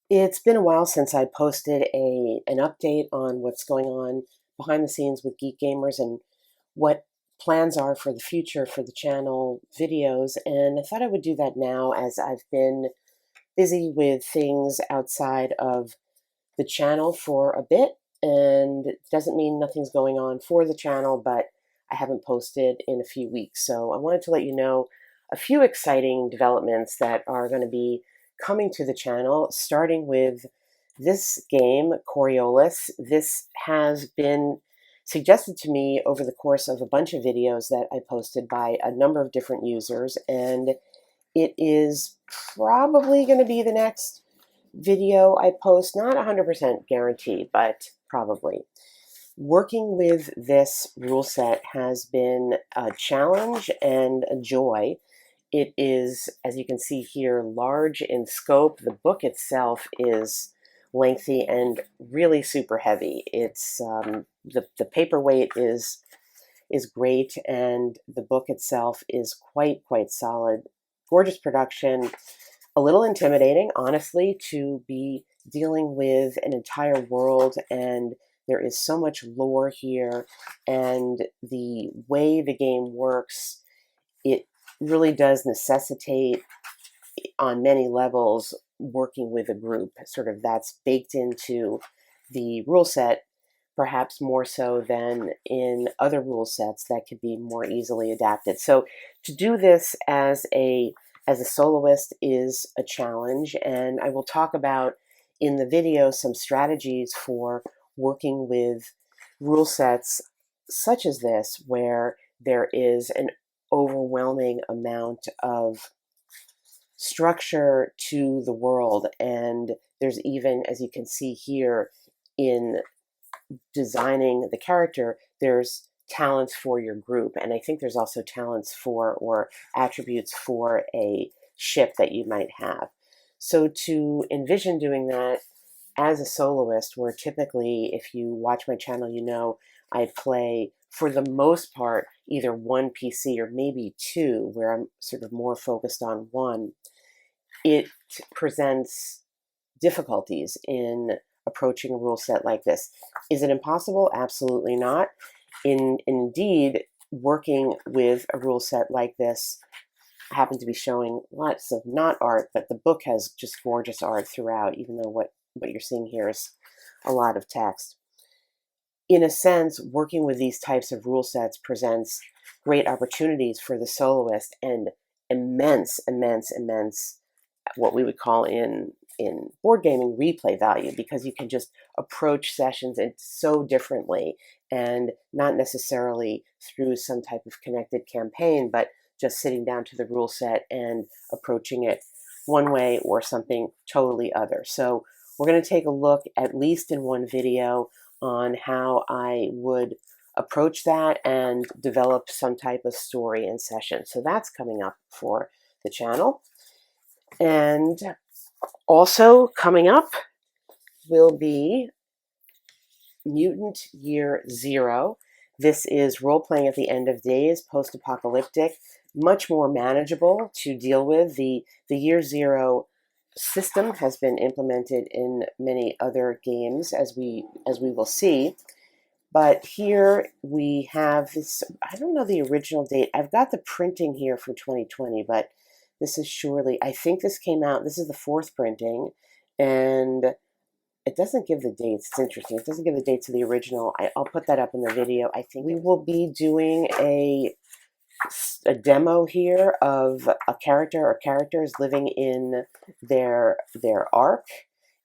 It's been a while since I posted an update on what's going on behind the scenes with Geek Gamers and what plans are for the future for the channel videos. And I thought I would do that now as I've been busy with things outside of the channel for a bit. And it doesn't mean nothing's going on for the channel, but I haven't posted in a few weeks. So I wanted to let you know a few exciting developments that are going to be coming to the channel, starting with this game, Coriolis. This has been suggested to me over the course of a bunch of videos that I posted by a number of different users, and it is probably going to be the next video I post, not 100% guaranteed, but probably. Working with this rule set has been a challenge and a joy. It is, as you can see here, large in scope. The book itself is lengthy and really super heavy. It's the paperweight is great, and the book itself is quite solid. Gorgeous production. A little intimidating, honestly, to be dealing with an entire world, and there is so much lore here, and the way the game works, it really does necessitate, on many levels, working with a group. Sort of that's baked into the rule set, perhaps more so than in other rule sets that could be more easily adapted. So to do this as a soloist is a challenge, and I will talk about in the video some strategies for working with rule sets such as this, where there is an overwhelming amount of structure to the world, and there's even, as you can see here, in designing the character, there's talents for your group, and I think there's also talents for or attributes for a ship that you might have. So to envision doing that as a soloist, where typically, if you watch my channel, you know I play, for the most part, either one PC or maybe two, where I'm sort of more focused on one, it presents difficulties in approaching a rule set like this. Is it impossible? Absolutely not. Indeed, working with a rule set like this, I happen to be showing lots of not art, but the book has just gorgeous art throughout, even though what you're seeing here is a lot of text. In a sense, working with these types of rule sets presents great opportunities for the soloist and immense what we would call in board gaming replay value, because you can just approach sessions so differently, and not necessarily through some type of connected campaign, but just sitting down to the rule set and approaching it one way or something totally other. So we're going to take a look, at least in one video, on how I would approach that and develop some type of story in session. So that's coming up for the channel. And also coming up will be Mutant Year Zero. This is role-playing at the end of days, post-apocalyptic, much more manageable to deal with. The Year Zero system has been implemented in many other games, as we will see. But here we have this, I don't know the original date. I've got the printing here from 2020, but this is surely, I think this came out, this is the fourth printing, and it doesn't give the dates. It's interesting. It doesn't give the dates of the original. I'll put that up in the video. I think we will be doing a demo here of a character or characters living in their arc,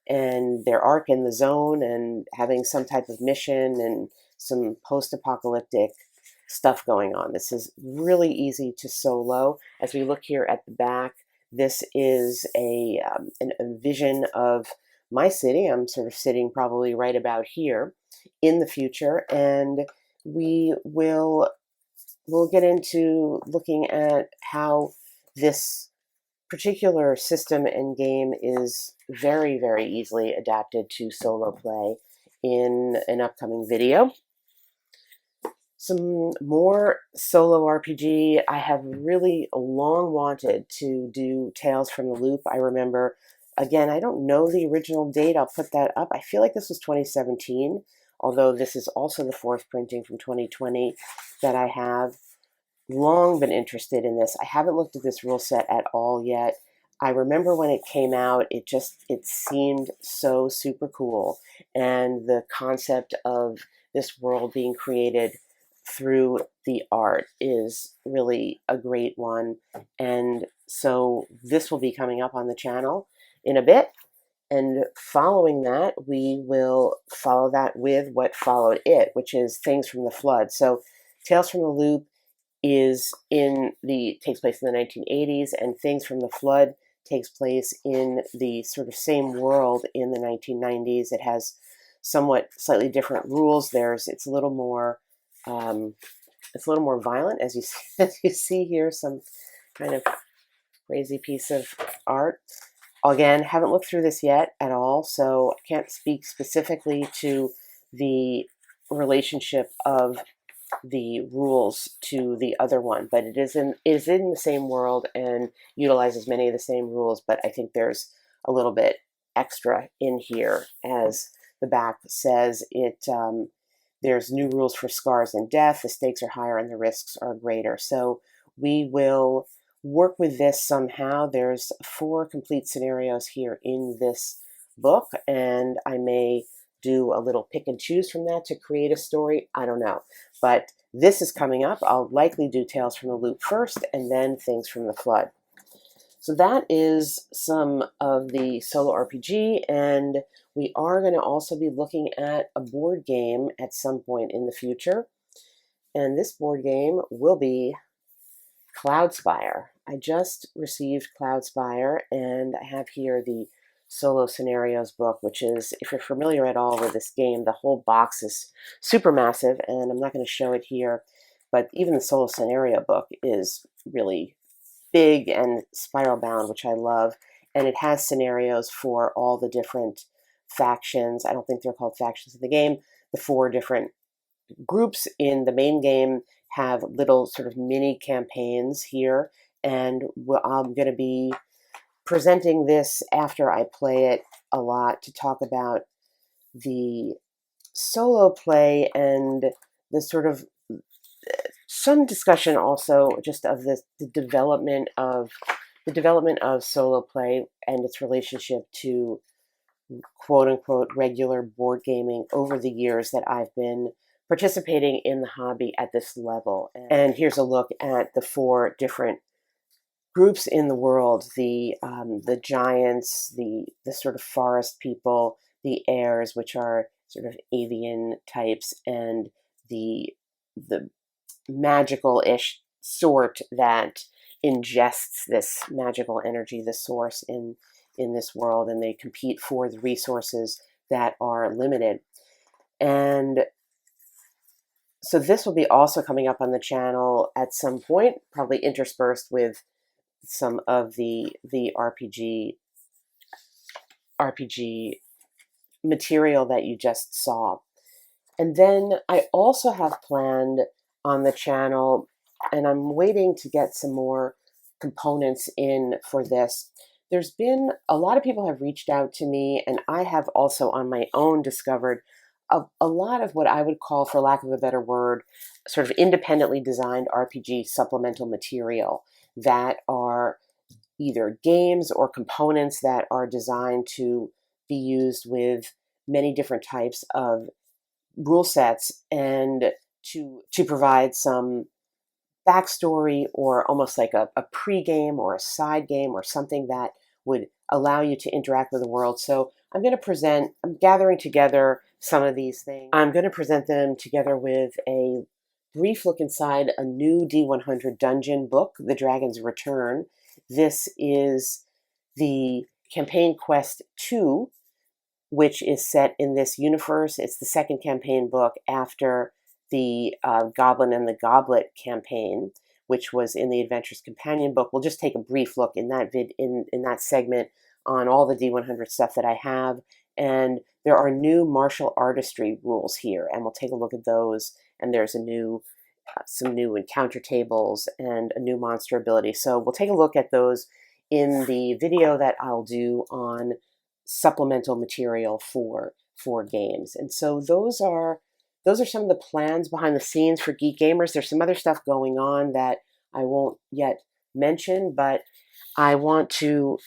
and their arc in the zone, and having some type of mission and some post-apocalyptic stuff going on. This is really easy to solo. As we look here at the back, this is a vision of my city. I'm sort of sitting probably right about here in the future, and we'll get into looking at how this particular system and game is very easily adapted to solo play in an upcoming video. Some more solo RPG. I have really long wanted to do Tales from the Loop. I remember again, I don't know the original date. I'll put that up. I feel like this was 2017, although this is also the fourth printing from 2020 that I have. Long been interested in this. I haven't looked at this rule set at all yet. I remember when it came out, it seemed so super cool. And the concept of this world being created through the art is really a great one. And so this will be coming up on the channel in a bit. And following that, we will follow that with what followed it, which is Things from the Flood. So Tales from the Loop takes place in the 1980s, and Things from the Flood takes place in the sort of same world in the 1990s. It has somewhat slightly different rules. It's a little more violent, as you as you see here. Some kind of crazy piece of art. Again, haven't looked through this yet at all, so I can't speak specifically to the relationship of the rules to the other one, but it is in the same world and utilizes many of the same rules, but I think there's a little bit extra in here. As the back says, there's new rules for scars and death. The stakes are higher and the risks are greater. So we will work with this somehow. There's 4 complete scenarios here in this book, and I may do a little pick and choose from that to create a story. I don't know. But this is coming up. I'll likely do Tales from the Loop first and then Things from the Flood. So that is some of the solo RPG, and we are going to also be looking at a board game at some point in the future. And this board game will be Cloudspire. I just received Cloudspire, and I have here the Solo Scenarios book, which is, if you're familiar at all with this game, the whole box is super massive, and I'm not going to show it here, but even the Solo Scenario book is really big and spiral bound, which I love, and it has scenarios for all the different factions. I don't think they're called factions in the game. The 4 different groups in the main game have little sort of mini campaigns here, and I'm going to be presenting this after I play it a lot to talk about the solo play and the sort of some discussion also just of the development of solo play and its relationship to quote unquote regular board gaming over the years that I've been participating in the hobby at this level. And here's a look at the 4 different groups in the world: the giants, the sort of forest people, the heirs, which are sort of avian types, and the magical-ish sort that ingests this magical energy, the source in this world, and they compete for the resources that are limited. And so this will be also coming up on the channel at some point, probably interspersed with some of the RPG material that you just saw. And then I also have planned on the channel, and I'm waiting to get some more components in for this. There's been a lot of people have reached out to me, and I have also on my own discovered a lot of what I would call, for lack of a better word, sort of independently designed RPG supplemental material that are either games or components that are designed to be used with many different types of rule sets, and to provide some backstory, or almost like a pre-game or a side game or something that would allow you to interact with the world. So I'm gathering together some of these things. I'm going to present them together with a brief look inside a new D100 dungeon book, The Dragon's Return. This is the Campaign Quest 2, which is set in this universe. It's the second campaign book after the Goblin and the Goblet campaign, which was in the Adventures Companion book. We'll just take a brief look in that in that segment on all the D100 stuff that I have. And there are new martial artistry rules here, and we'll take a look at those. And there's some new encounter tables and a new monster ability. So we'll take a look at those in the video that I'll do on supplemental material for games. And so those are some of the plans behind the scenes for Geek Gamers. There's some other stuff going on that I won't yet mention, but I want to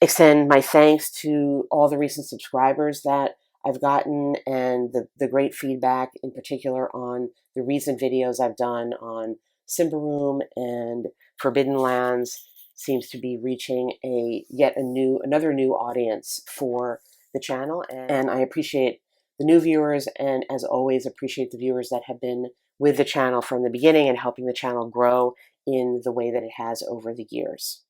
extend my thanks to all the recent subscribers that I've gotten, and the great feedback, in particular on the recent videos I've done on Simba Room and Forbidden Lands. Seems to be reaching another new audience for the channel, and I appreciate the new viewers, and as always appreciate the viewers that have been with the channel from the beginning and helping the channel grow in the way that it has over the years.